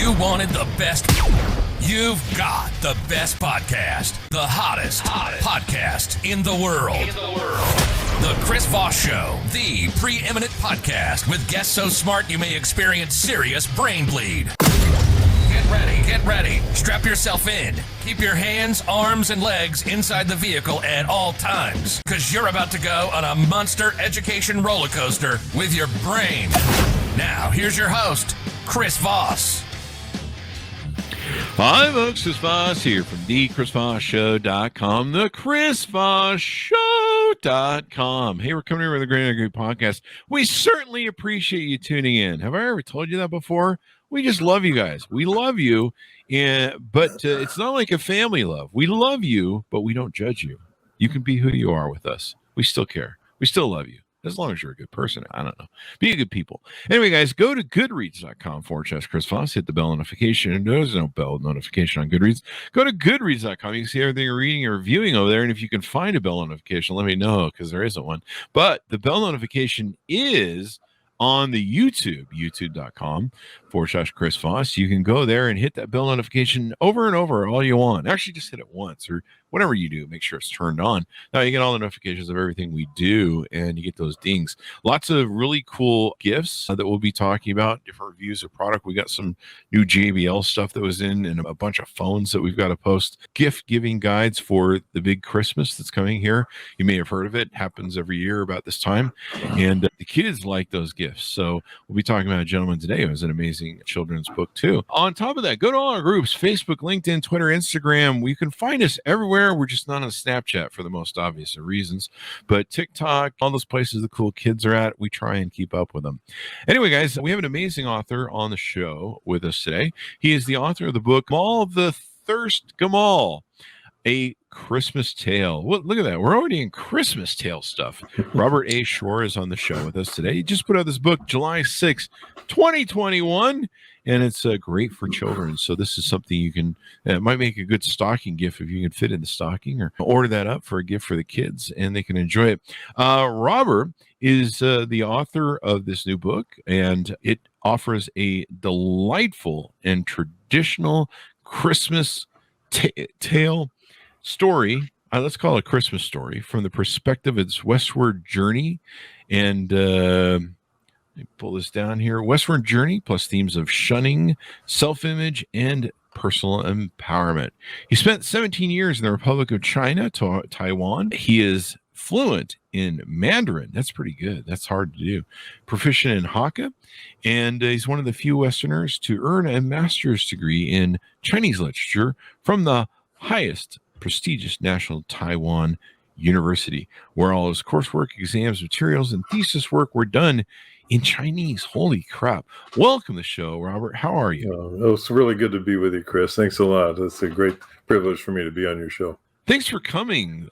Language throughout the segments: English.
You wanted the best. You've got the best podcast. The hottest podcast in the world. The Chris Voss Show, the preeminent podcast with guests so smart you may experience serious brain bleed. Get ready. Strap yourself in. Keep your hands, arms, and legs inside the vehicle at all times, because you're about to go on a monster education roller coaster with your brain. Now, here's your host, Chris Voss. Hi, folks. Chris Voss here from thechrisvossshow.com, thechrisvossshow.com. Hey, we're coming here with a great podcast. We certainly appreciate you tuning in. Have I ever told you that before? We just love you guys. We love you, but it's not like a family love. We love you, but we don't judge you. You can be who you are with us. We still care. We still love you. As long as you're a good person. I don't know. Be a good people. Anyway, guys, go to goodreads.com/Chris Voss. Hit the bell notification. There's no bell notification on Goodreads. Go to goodreads.com. You can see everything you're reading and reviewing over there. And if you can find a bell notification, let me know, because there isn't one. But the bell notification is on the youtube.com/Chris Voss. You can go there and hit that bell notification over and over all you want. Actually, just hit it once, or whatever you do, make sure it's turned on. Now you get all the notifications of everything we do, and you get those dings. Lots of really cool gifts that we'll be talking about, different reviews of product. We got some new JBL stuff that was in, and a bunch of phones that we've got to post. Gift giving guides for the big Christmas that's coming here. You may have heard of it. It happens every year about this time, and the kids like those gifts. So we'll be talking about a gentleman today who has an amazing children's book too. On top of that, go to all our groups: Facebook, LinkedIn, Twitter, Instagram. You can find us everywhere. We're just not on Snapchat for the most obvious of reasons, but TikTok, all those places the cool kids are at, we try and keep up with them. Anyway, guys, we have an amazing author on the show with us today. He is the author of the book Gamal the Thirst Gamal, a Christmas tale. Look at that. We're already in Christmas tale stuff. Robert A. Schorr is on the show with us today. He just put out this book July 6, 2021, and it's great for children. So this is something you can, it might make a good stocking gift if you can fit in the stocking, or order that up for a gift for the kids and they can enjoy it. Robert is the author of this new book, and it offers a delightful and traditional Christmas tale story. Let's call it a Christmas story from the perspective of its westward journey. And let me pull this down here. Westward journey plus themes of shunning, self-image, and personal empowerment. He spent 17 years in the Republic of China, Taiwan. He is fluent in Mandarin. That's pretty good. That's hard to do. Proficient in Hakka. And he's one of the few Westerners to earn a master's degree in Chinese literature from the highest prestigious National Taiwan University, where all his coursework, exams, materials, and thesis work were done in Chinese. Holy crap. Welcome to the show, Robert. How are you? It's really good to be with you, Chris. Thanks a lot. It's a great privilege for me to be on your show. Thanks for coming.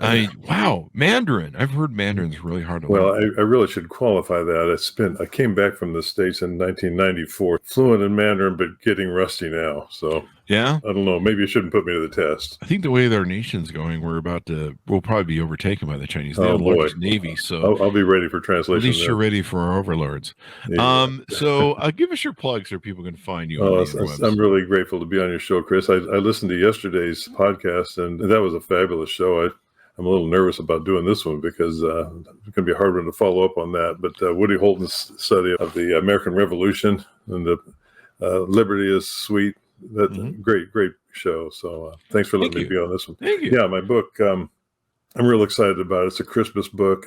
Wow, Mandarin. I've heard Mandarin's really hard to learn. Well, I really should qualify that. I came back from the States in 1994, fluent in Mandarin, but getting rusty now. So yeah, I don't know. Maybe you shouldn't put me to the test. I think the way that our nation's going, we'll probably be overtaken by the Chinese. They have the largest Navy, so I'll be ready for translation. At least you're ready for our overlords. Yeah. So give us your plugs so people can find you. I'm really grateful to be on your show, Chris. I listened to yesterday's podcast, and that was a fabulous show. I'm a little nervous about doing this one because it's going to be a hard one to follow up on that. But Woody Holden's study of the American Revolution and the Liberty is Sweet. That's a great show. So thanks for letting me be on this one. Thank you. Yeah, my book, I'm real excited about it. It's a Christmas book.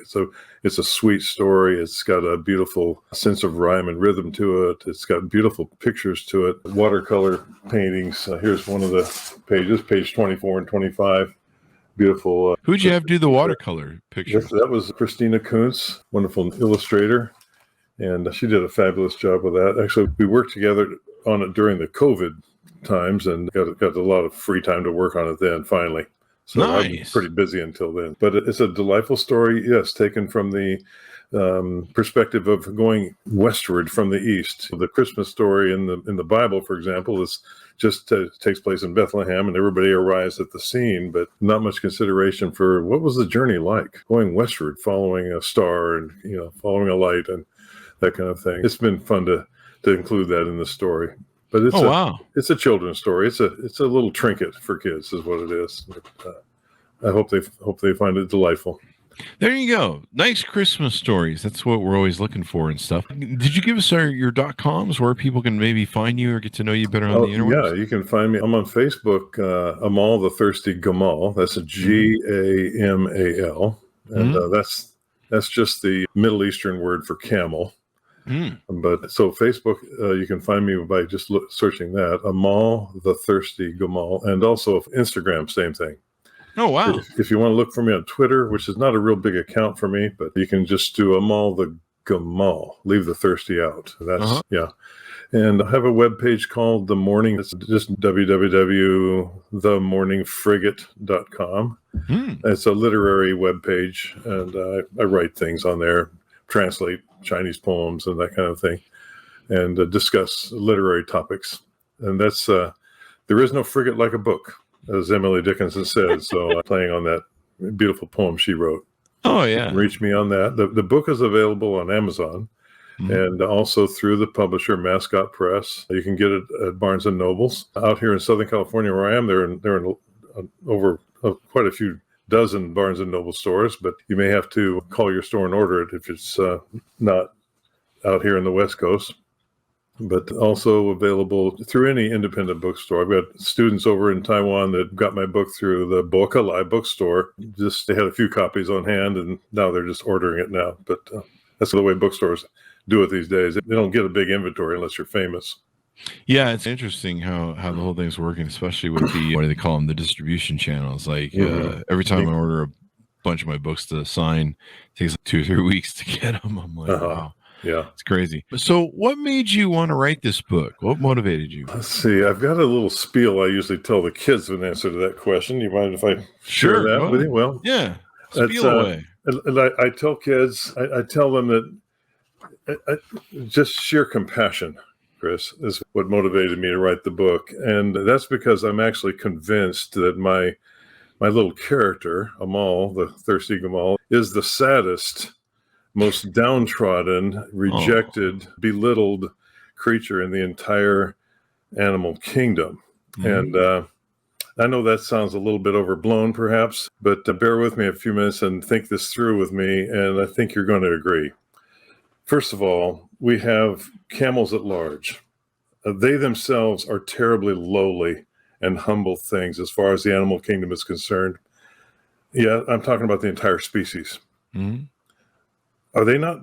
It's a sweet story. It's got a beautiful sense of rhyme and rhythm to it. It's got beautiful pictures to it, watercolor paintings. Here's one of the pages, page 24 and 25. Beautiful. Who'd you have do the watercolor pictures? That was Christina Kuntz, wonderful illustrator, and she did a fabulous job with that. Actually, we worked together on it during the COVID times and got a lot of free time to work on it then, finally. So nice. I was pretty busy until then. But it's a delightful story, yes, taken from the perspective of going westward from the east. The Christmas story in the Bible, for example, takes place in Bethlehem, and everybody arrives at the scene, but not much consideration for what was the journey like, going westward, following a star and following a light and that kind of thing. It's been fun to include that in the story. But it's wow. it's a children's story. It's a little trinket for kids, is what it is. I hope they find it delightful. There you go. Nice Christmas stories. That's what we're always looking for and stuff. Did you give us your .coms where people can maybe find you or get to know you better on the internet? Yeah, you can find me. I'm on Facebook, Amal the Thirsty Gamal. That's a Gamal. And that's just the Middle Eastern word for camel. But so Facebook, you can find me by just searching that, Amal the Thirsty Gamal. And also Instagram, same thing. Oh, wow. If you want to look for me on Twitter, which is not a real big account for me, but you can just do Amal the Gamal, leave the thirsty out. That's, yeah. And I have a webpage called The Morning. It's just www.themorningfrigate.com. It's a literary webpage, and I write things on there, translate Chinese poems and that kind of thing, and discuss literary topics. And that's, there is no frigate like a book, as Emily Dickinson said. So I'm playing on that beautiful poem she wrote. Oh, yeah. You can reach me on that. The book is available on Amazon and also through the publisher Mascot Press. You can get it at Barnes & Noble's. Out here in Southern California where I am, they're in over quite a few dozen Barnes & Noble stores, but you may have to call your store and order it if it's not out here in the West Coast. But also available through any independent bookstore. I've got students over in Taiwan that got my book through the Bokalai bookstore. Just they had a few copies on hand, and now they're just ordering it now. But that's the way bookstores do it these days. They don't get a big inventory unless you're famous. Yeah, it's interesting how the whole thing's working, especially with the, what do they call them, the distribution channels. Like every time I order a bunch of my books to sign, it takes like 2 or 3 weeks to get them. I'm like, wow. Yeah, it's crazy. So what made you want to write this book? What motivated you? Let's see. I've got a little spiel I usually tell the kids in answer to that question. Do you mind if I share that with you? Well, yeah, spiel away. And I tell kids, I tell them that just sheer compassion, Chris, is what motivated me to write the book. And that's because I'm actually convinced that my little character, Amal, the thirsty Gamal, is the saddest, most downtrodden, rejected, belittled creature in the entire animal kingdom. And I know that sounds a little bit overblown, perhaps, but bear with me a few minutes and think this through with me, and I think you're going to agree. First of all, we have camels at large. They themselves are terribly lowly and humble things as far as the animal kingdom is concerned. Yeah, I'm talking about the entire species. Are they not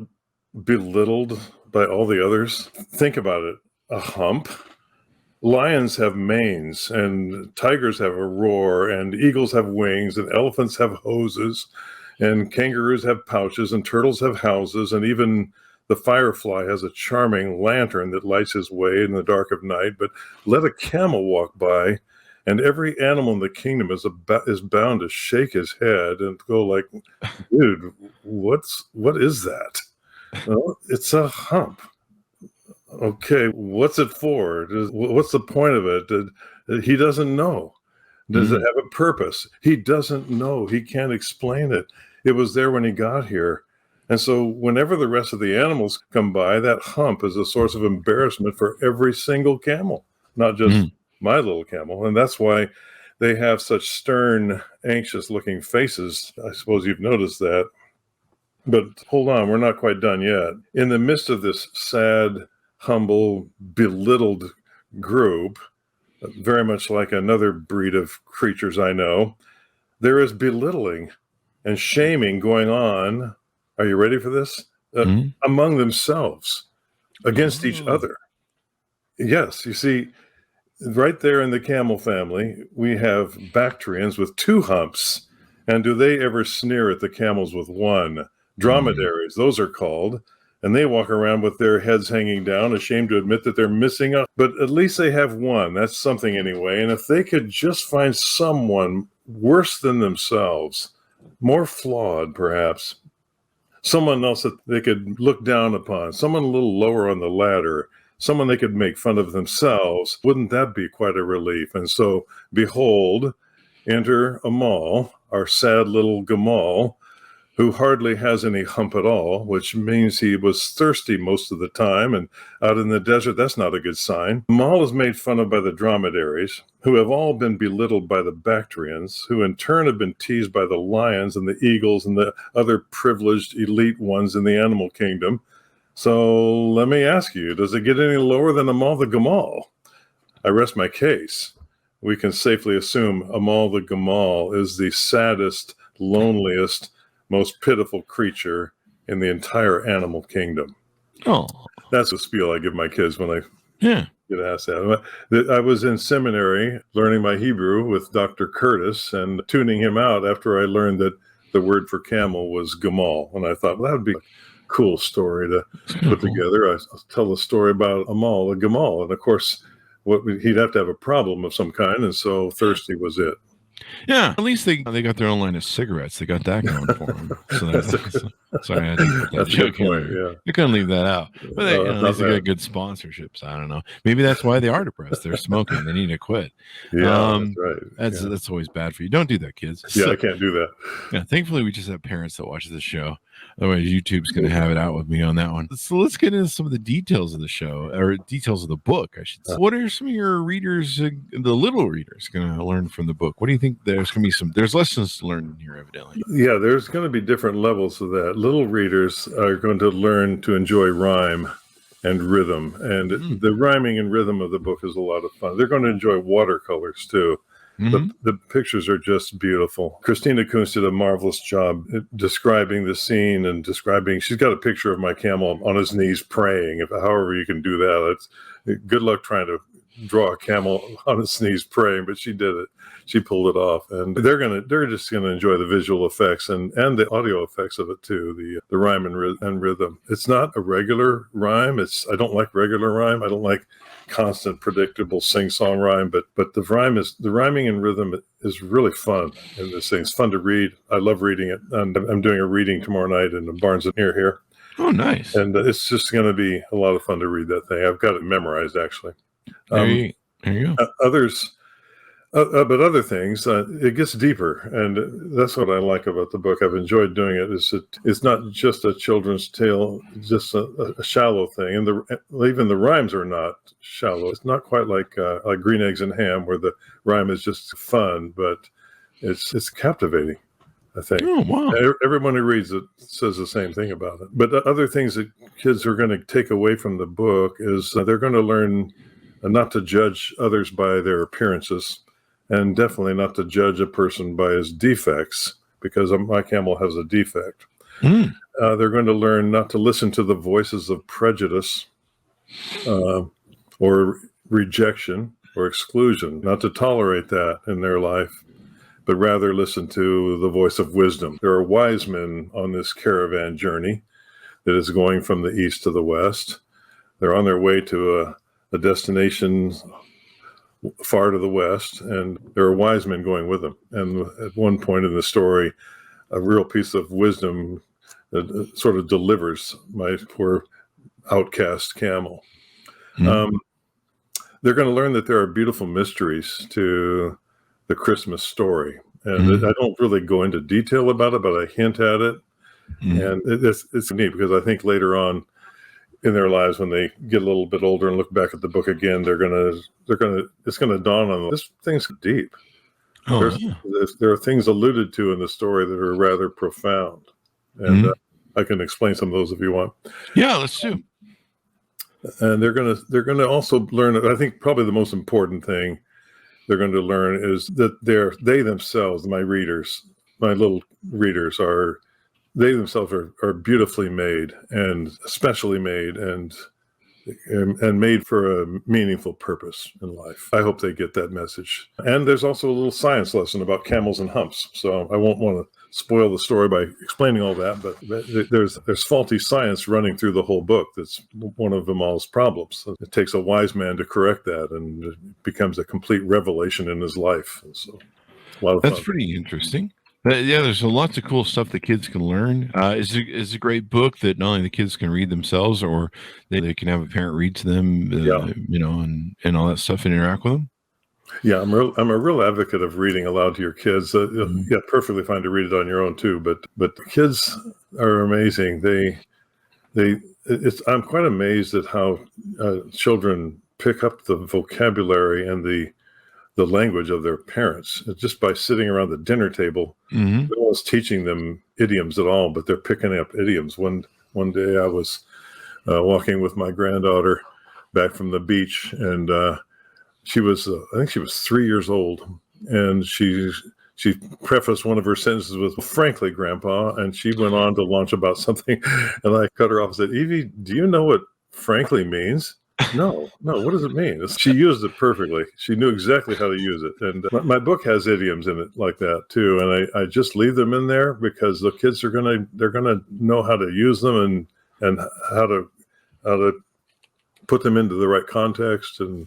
belittled by all the others? Think about it. A hump. Lions have manes, and tigers have a roar, and eagles have wings, and elephants have hoses, and kangaroos have pouches, and turtles have houses, and even the firefly has a charming lantern that lights his way in the dark of night. But let a camel walk by, and every animal in the kingdom is bound to shake his head and go like, dude, what is that? Well, it's a hump. Okay, what's it for? What's the point of it? He doesn't know. Does it have a purpose? He doesn't know. He can't explain it. It was there when he got here. And so whenever the rest of the animals come by, that hump is a source of embarrassment for every single camel, not just my little camel. And that's why they have such stern, anxious-looking faces. I suppose you've noticed that. But hold on, we're not quite done yet. In the midst of this sad, humble, belittled group, very much like another breed of creatures I know, there is belittling and shaming going on. Are you ready for this? Among themselves, against each other. Yes, you see, right there in the camel family, we have Bactrians with 2 humps. And do they ever sneer at the camels with 1? Dromedaries, those are called. And they walk around with their heads hanging down, ashamed to admit that they're missing a. But at least they have 1. That's something anyway. And if they could just find someone worse than themselves, more flawed perhaps, someone else that they could look down upon, someone a little lower on the ladder, someone they could make fun of themselves, wouldn't that be quite a relief? And so, behold, enter Amal, our sad little Gamal, who hardly has any hump at all, which means he was thirsty most of the time, and out in the desert, that's not a good sign. Amal is made fun of by the dromedaries, who have all been belittled by the Bactrians, who in turn have been teased by the lions and the eagles and the other privileged elite ones in the animal kingdom. So let me ask you, does it get any lower than Amal the Gamal? I rest my case. We can safely assume Amal the Gamal is the saddest, loneliest, most pitiful creature in the entire animal kingdom. Oh, that's the spiel I give my kids when I get asked that. I was in seminary learning my Hebrew with Dr. Curtis and tuning him out after I learned that the word for camel was Gamal. And I thought, well, that would be a cool story to put together. I'll tell the story about Amal, the Gamal. And of course, he'd have to have a problem of some kind. And so thirsty was it. Yeah, at least they got their own line of cigarettes. They got that going for them. So sorry, I didn't put that that's joke a good point. in there. Yeah, You couldn't leave that out. But they, No, at least they got good sponsorships. I don't know. Maybe that's why they are depressed. They're smoking. They need to quit. Yeah, that's right. That's always bad for you. Don't do that, kids. Yeah, I can't do that. Yeah, thankfully we just have parents that watch this show. Otherwise, YouTube's going to have it out with me on that one. So let's get into some of the details of the show, or details of the book, I should say. What are some of your readers, the little readers, going to learn from the book? What do you think? There's going to be there's lessons to learn in here, evidently. Yeah, there's going to be different levels of that. Little readers are going to learn to enjoy rhyme and rhythm. And the rhyming and rhythm of the book is a lot of fun. They're going to enjoy watercolors, too. The pictures are just beautiful. Christina Kunz did a marvelous job describing the scene and she's got a picture of my camel on his knees praying, however you can do that. It's good luck trying to draw a camel on his knees praying, but she did it. She pulled it off, and they're just gonna enjoy the visual effects and the audio effects of it too. The rhyme and rhythm. It's not a regular rhyme. I don't like regular rhyme. I don't like constant predictable sing-song rhyme, but the rhyming and rhythm is really fun in this thing. It's fun to read. I love reading it, and I'm doing a reading tomorrow night in the Barnes & Noble here. Oh, nice. And it's just going to be a lot of fun to read that thing. I've got it memorized, actually. There you go. But other things, it gets deeper, and that's what I like about the book. I've enjoyed doing it. It's not just a children's tale, just a shallow thing, and even the rhymes are not shallow. It's not quite like Green Eggs and Ham, where the rhyme is just fun, but it's captivating, I think. Oh, wow. Everyone who reads it says the same thing about it. But other things that kids are going to take away from the book is they're going to learn not to judge others by their appearances, and definitely not to judge a person by his defects, because my camel has a defect. They're going to learn not to listen to the voices of prejudice or rejection or exclusion, not to tolerate that in their life, but rather listen to the voice of wisdom. There are wise men on this caravan journey that is going from the east to the west. They're on their way to a destination far to the west, and there are wise men going with them. And at one point in the story, a real piece of wisdom that sort of delivers my poor outcast camel. They're going to learn that there are beautiful mysteries to the Christmas story. And I don't really go into detail about it, but I hint at it. And it's neat, because I think later on in their lives, when they get a little bit older and look back at the book again, it's gonna dawn on them, this thing's deep. There are things alluded to in the story that are rather profound, and I can explain some of those if you want. Yeah, let's do. And they're gonna also learn. I think probably the most important thing they're going to learn is that they themselves, my little readers, they themselves are beautifully made, and especially made, and made for a meaningful purpose in life. I hope they get that message. And there's also a little science lesson about camels and humps. So I won't want to spoil the story by explaining all that, but there's faulty science running through the whole book. That's one of Amal's problems. So it takes a wise man to correct that, and it becomes a complete revelation in his life. And so a lot of fun. That's pretty interesting. Yeah, there's lots of cool stuff that kids can learn. It's a great book that not only the kids can read themselves, or they can have a parent read to them, and all that stuff, and interact with them. Yeah, I'm a real advocate of reading aloud to your kids. Yeah, perfectly fine to read it on your own too, but kids are amazing. I'm quite amazed at how children pick up the vocabulary and the language of their parents just by sitting around the dinner table. Mm-hmm. No one's teaching them idioms at all, but they're picking up idioms. One day I was walking with my granddaughter back from the beach, and she was, I think she was 3 years old, and she prefaced one of her sentences with, "Frankly, Grandpa," and she went on to launch about something, and I cut her off and said, "Evie, do you know what frankly means?" No, what does it mean? She used it perfectly. She knew exactly how to use it. And my book has idioms in it like that too. And I just leave them in there because the kids they're gonna know how to use them and how to put them into the right context and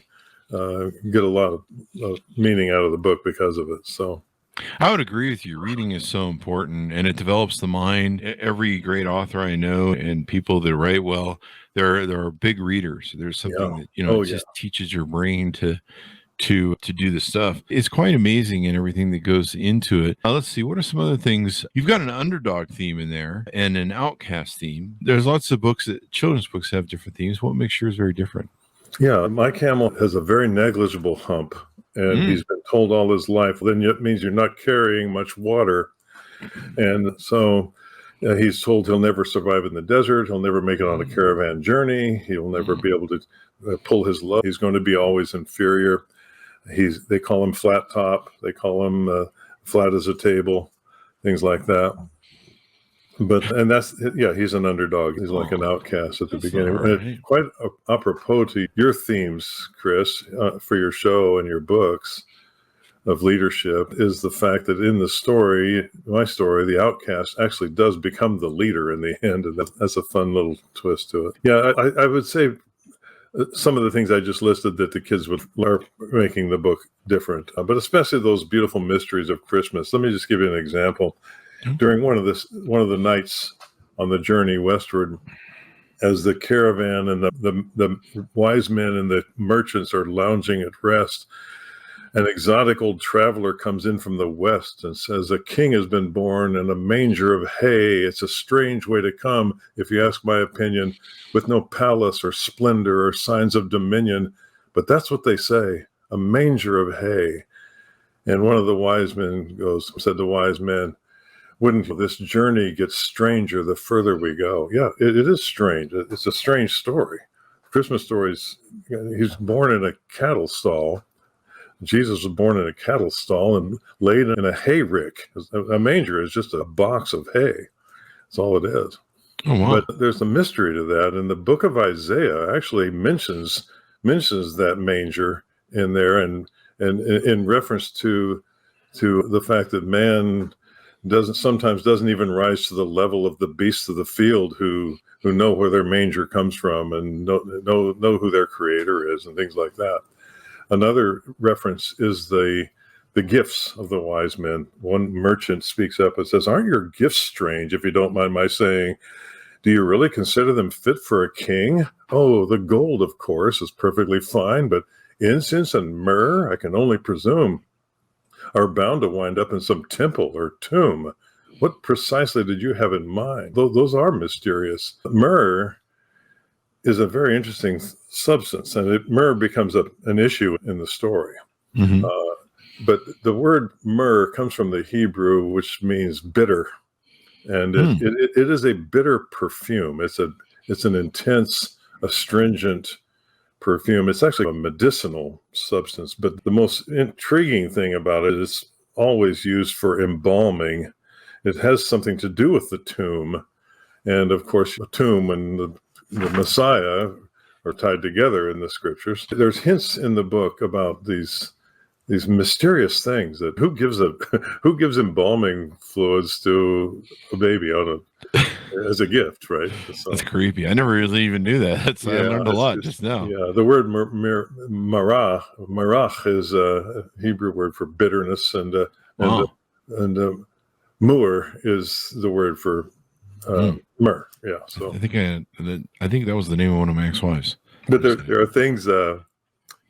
get a lot of meaning out of the book because of it. So I would agree with you. Reading is so important, and it develops the mind. Every great author I know and people that write well, there are big readers. There's something that it just teaches your brain to do the stuff. It's quite amazing and everything that goes into it. Let's see, what are some other things? You've got an underdog theme in there and an outcast theme. There's lots of books children's books have different themes. What makes yours very different? Yeah, my camel has a very negligible hump, and he's been told all his life, then it means you're not carrying much water. And so he's told he'll never survive in the desert. He'll never make it on a caravan journey. He'll never be able to pull his load. He's going to be always inferior. They call him flat top. They call him flat as a table, things like that. He's an underdog. He's like an outcast at the beginning. Right. And quite apropos to your themes, Chris, for your show and your books of leadership, is the fact that in the story, my story, the outcast actually does become the leader in the end. And that's a fun little twist to it. Yeah, I would say some of the things I just listed that the kids are making the book different, but especially those beautiful mysteries of Christmas. Let me just give you an example. During one of the nights on the journey westward, as the caravan and the wise men and the merchants are lounging at rest, an exotic old traveler comes in from the west and says, "A king has been born in a manger of hay. It's a strange way to come, if you ask my opinion, with no palace or splendor or signs of dominion. But that's what they say, a manger of hay." And one of the wise men said to wise men, "Wouldn't this journey get stranger the further we go?" Yeah, it is strange. It's a strange story. Christmas stories, he's born in a cattle stall. Jesus was born in a cattle stall and laid in a hay rick. A manger is just a box of hay. That's all it is. Oh, wow. But there's a mystery to that. And the book of Isaiah actually mentions that manger in there, and in reference to the fact that man sometimes doesn't even rise to the level of the beasts of the field who know where their manger comes from and know who their creator is and things like that. Another reference is the gifts of the wise men. One merchant speaks up and says, "Aren't your gifts strange, if you don't mind my saying? Do you really consider them fit for a king? Oh, the gold, of course, is perfectly fine, but incense and myrrh, I can only presume, are bound to wind up in some temple or tomb. What precisely did you have in mind?" Those are mysterious. Myrrh is a very interesting substance, and myrrh becomes an issue in the story. Mm-hmm. But the word myrrh comes from the Hebrew, which means bitter, and it is a bitter perfume. It's an intense, astringent perfume. It's actually a medicinal substance, but the most intriguing thing about it is always used for embalming. It has something to do with the tomb, and of course, a tomb and the Messiah are tied together in the scriptures. There's hints in the book about these mysterious things that who gives embalming fluids to a baby as a gift, right? So, that's creepy. I never really even knew that. I learned a lot just now. Yeah, the word marach is a Hebrew word for bitterness, and mur is the word for myrrh. Yeah, so I think that was the name of one of my ex-wives. But there are things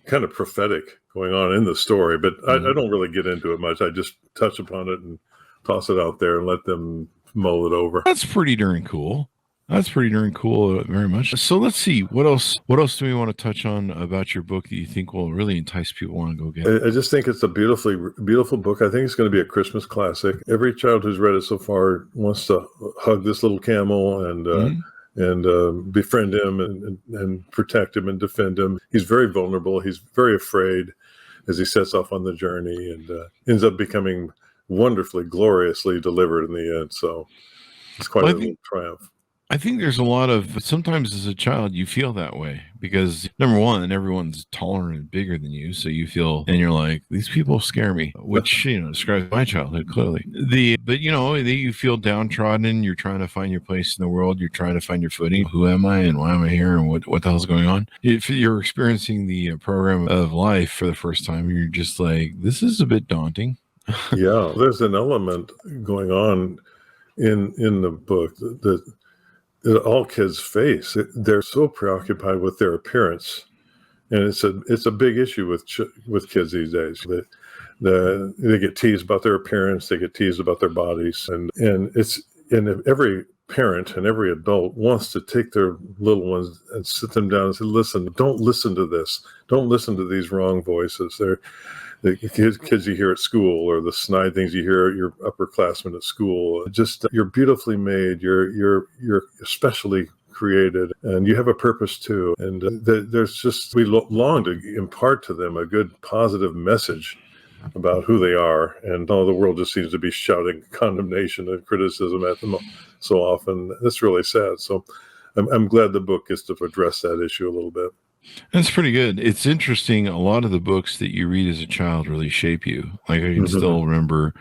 kind of prophetic going on in the story, but I don't really get into it much. I just touch upon it and toss it out there and let them mull it over. That's pretty darn cool. Very much. So let's see. What else do we want to touch on about your book that you think will really entice people want to go get? I just think it's a beautiful book. I think it's going to be a Christmas classic. Every child who's read it so far wants to hug this little camel and befriend him and protect him and defend him. He's very vulnerable. He's very afraid as he sets off on the journey and ends up becoming wonderfully, gloriously delivered in the end. So it's quite a little triumph. I think there's a lot of, sometimes as a child, you feel that way because number one, everyone's taller and bigger than you. So you feel, and you're like, these people scare me, which, describes my childhood clearly. But you feel downtrodden. You're trying to find your place in the world. You're trying to find your footing. Who am I and why am I here? And what the hell's going on? If you're experiencing the program of life for the first time, you're just like, this is a bit daunting. Yeah, there's an element going on in the book that all kids face. They're so preoccupied with their appearance, and it's a big issue with kids these days. They get teased about their appearance, they get teased about their bodies, and every parent and every adult wants to take their little ones and sit them down and say, "Listen, don't listen to this. Don't listen to these wrong voices. They're the kids you hear at school, or the snide things you hear at your upperclassmen at school. Just you're beautifully made. You're especially created, and you have a purpose too. And we long to impart to them a good, positive message about who they are. And all the world just seems to be shouting condemnation and criticism at them so often. That's really sad. So I'm glad the book gets to address that issue a little bit. That's pretty good. It's interesting. A lot of the books that you read as a child really shape you. Like I can still remember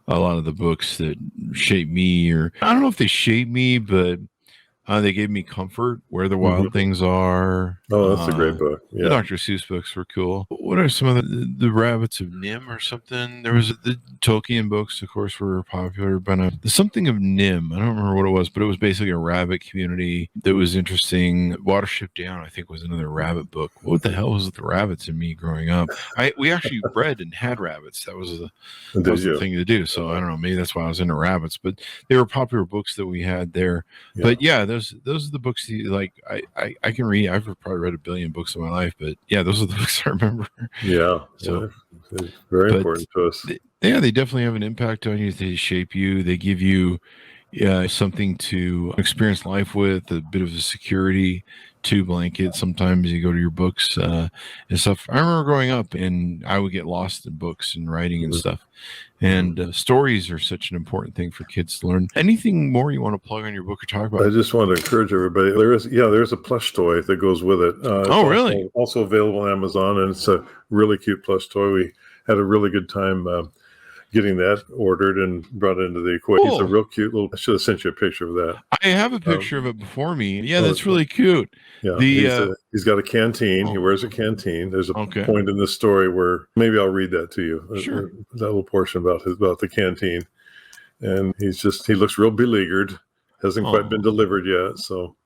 a lot of the books that shaped me, or I don't know if they shaped me, but they gave me comfort. Where the Wild Things Are. Oh, that's a great book. Yeah. The Dr. Seuss books were cool. What are some of the Rabbits of Nim or something? There was the Tolkien books, of course, were popular, but something of Nim. I don't remember what it was, but it was basically a rabbit community that was interesting. Watership Down, I think, was another rabbit book. What the hell was with the rabbits and me growing up? We actually bred and had rabbits. That was the thing to do. So I don't know, maybe that's why I was into rabbits, but they were popular books that we had there. Yeah. But yeah, those are the books that, like, I can read. I've probably read a billion books in my life, but yeah, those are the books I remember. Yeah. So it's very important to us. They definitely have an impact on you. They shape you. They give you something to experience life with, a bit of a security to blanket. Sometimes you go to your books and stuff. I remember growing up and I would get lost in books and writing and stuff. And stories are such an important thing for kids to learn. Anything more you want to plug on your book or talk about? I just want to encourage everybody. There's a plush toy that goes with it. Really? Also available on Amazon, and it's a really cute plush toy. We had a really good time getting that ordered and brought into the equation. Cool. It's a real cute little. I should have sent you a picture of that. I have a picture of it before me. Yeah, that's really cute. Yeah, he's got a canteen. He wears a canteen. There's a point in the story where maybe I'll read that to you. Sure. That little portion about the canteen, and he looks real beleaguered. Hasn't quite been delivered yet, so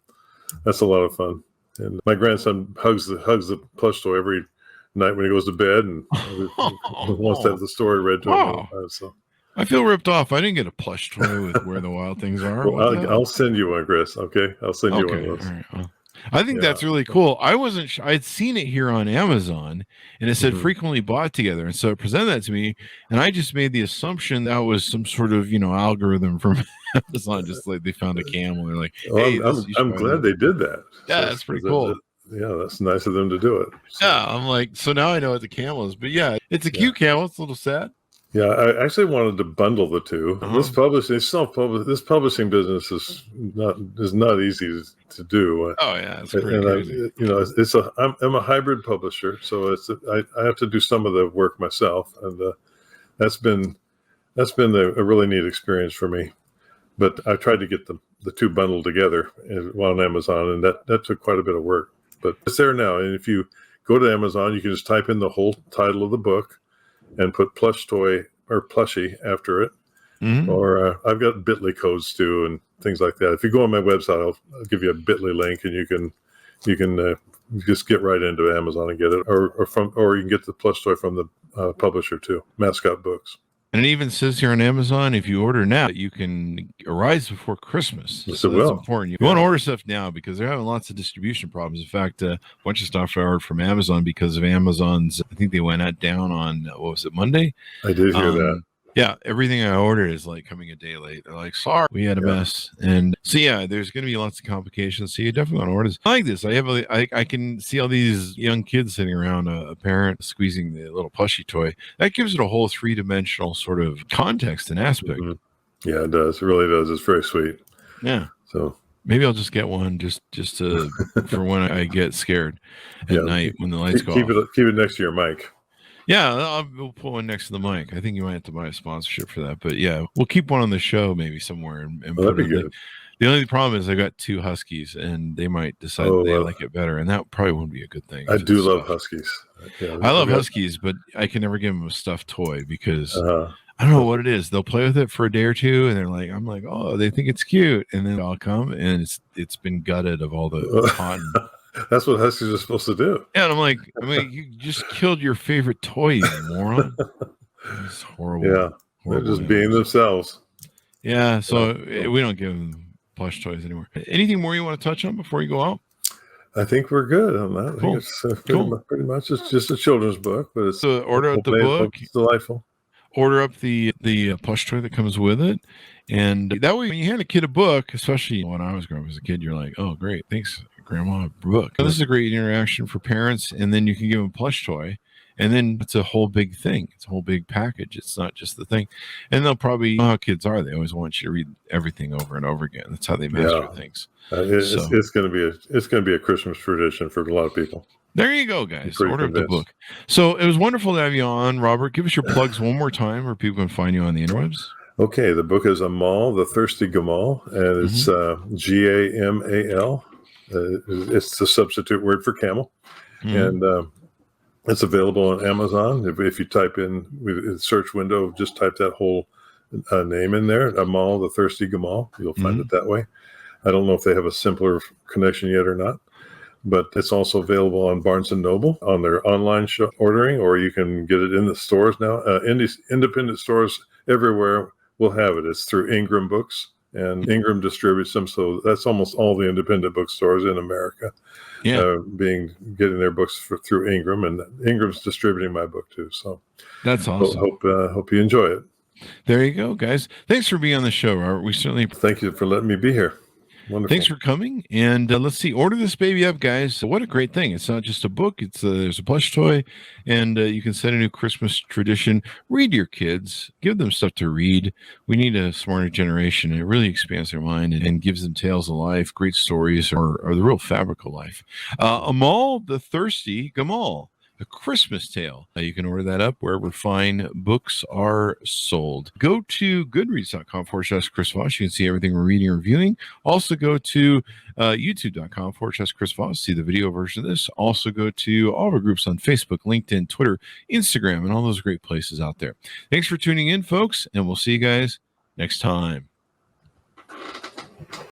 that's a lot of fun. And my grandson hugs the plush toy every night when he goes to bed, and wants to have the story read to him all the time. So I feel ripped off. I didn't get a plush toy with Where the Wild Things Are. Well, I'll send you one, Chris. Okay, I'll send you one of those. Right. Well, I think that's really cool. I wasn't I'd seen it here on Amazon, and it said frequently bought together, and so it presented that to me, and I just made the assumption that was some sort of algorithm from Amazon. Just like they found a camel, they're like, "Hey, I'm glad they did that." Yeah, that's pretty cool. Yeah, that's nice of them to do it. So. Yeah, I'm like, so now I know what the camel is. But yeah, it's a cute camel. It's a little sad. Yeah, I actually wanted to bundle the two. This publishing business is not easy to do. Oh yeah, it's pretty crazy. I'm a hybrid publisher, so I have to do some of the work myself, and that's been a really neat experience for me. But I tried to get the two bundled together while on Amazon, and that took quite a bit of work. But it's there now, and if you go to Amazon, you can just type in the whole title of the book and put plush toy or plushie after it. Or I've got Bitly codes too and things like that. If you go on my website, I'll give you a Bitly link, and you you can just get right into Amazon and get it, or you can get the plush toy from the publisher too, Mascot Books. And it even says here on Amazon, if you order now, you can arrive before Christmas. Yes, So it that's will. important. You want to order stuff now because they're having lots of distribution problems. In fact, a bunch of stuff I ordered from Amazon because of Amazon's, I think they went down on, what was it, Monday? I did hear that. Yeah, everything I ordered is like coming a day late. They're like, sorry, we had a mess. And so, yeah, there's going to be lots of complications. So you definitely want to order this. I like this. I can see all these young kids sitting around a parent squeezing the little plushie toy. That gives it a whole three-dimensional sort of context and aspect. Mm-hmm. Yeah, it does. It really does. It's very sweet. Yeah. So maybe I'll just get one just to for when I get scared at night when the lights go off. Keep it next to your mic. Yeah, we'll put one next to the mic. I think you might have to buy a sponsorship for that. But yeah, we'll keep one on the show maybe somewhere. And that'd be good. The only problem is I got 2 huskies and they might decide they like it better. And that probably wouldn't be a good thing. I do love huskies. Yeah, I love huskies, but I can never give them a stuffed toy because I don't know what it is. They'll play with it for a day or two and I'm like, oh, they think it's cute. And then I'll come and it's been gutted of all the cotton. That's what huskies are supposed to do. Yeah, and I'm like, you just killed your favorite toy, you moron. It's horrible. Yeah, they're just being themselves. Yeah, so we don't give them plush toys anymore. Anything more you want to touch on before you go out? I think we're good on that. Cool. I think it's pretty much it's just a children's book, but it's so order out the book. It's delightful. Order up the plush toy that comes with it, and that way when you hand a kid a book, especially when I was growing up as a kid, you're like, oh great, thanks Grandma, book. This is a great interaction for parents, and then you can give them a plush toy, and then it's a whole big thing. It's a whole big package. It's not just the thing. And they'll probably, you know how kids are. They always want you to read everything over and over again. That's how they master things. It's going to be a Christmas tradition for a lot of people. There you go, guys. Order up the book. So it was wonderful to have you on, Robert. Give us your plugs one more time where people can find you on the interwebs. Okay, the book is Amal, the Thirsty Gamal, and it's Gamal. It's the substitute word for camel, and it's available on Amazon. If you type in the search window, just type that whole name in there, Amal, the Thirsty Gamal, you'll find it that way. I don't know if they have a simpler connection yet or not, but it's also available on Barnes & Noble on their online ordering, or you can get it in the stores now. Independent stores everywhere will have it. It's through Ingram Books. And Ingram distributes them, so that's almost all the independent bookstores in America getting their books through Ingram, and Ingram's distributing my book too. So that's awesome. Hope you enjoy it. There you go, guys. Thanks for being on the show, Robert. We certainly thank you for letting me be here. Wonderful. Thanks for coming, and let's see. Order this baby up, guys. So what a great thing! It's not just a book; it's there's a plush toy, and you can set a new Christmas tradition. Read to your kids, give them stuff to read. We need a smarter generation. It really expands their mind and gives them tales of life, great stories, or the real fabric of life. Amal, the Thirsty Gamal. A Christmas Tale. You can order that up wherever fine books are sold. Go to goodreads.com/Chris Voss. You can see everything we're reading and reviewing. Also go to youtube.com/Chris Voss. See the video version of this. Also go to all of our groups on Facebook, LinkedIn, Twitter, Instagram, and all those great places out there. Thanks for tuning in, folks, and we'll see you guys next time.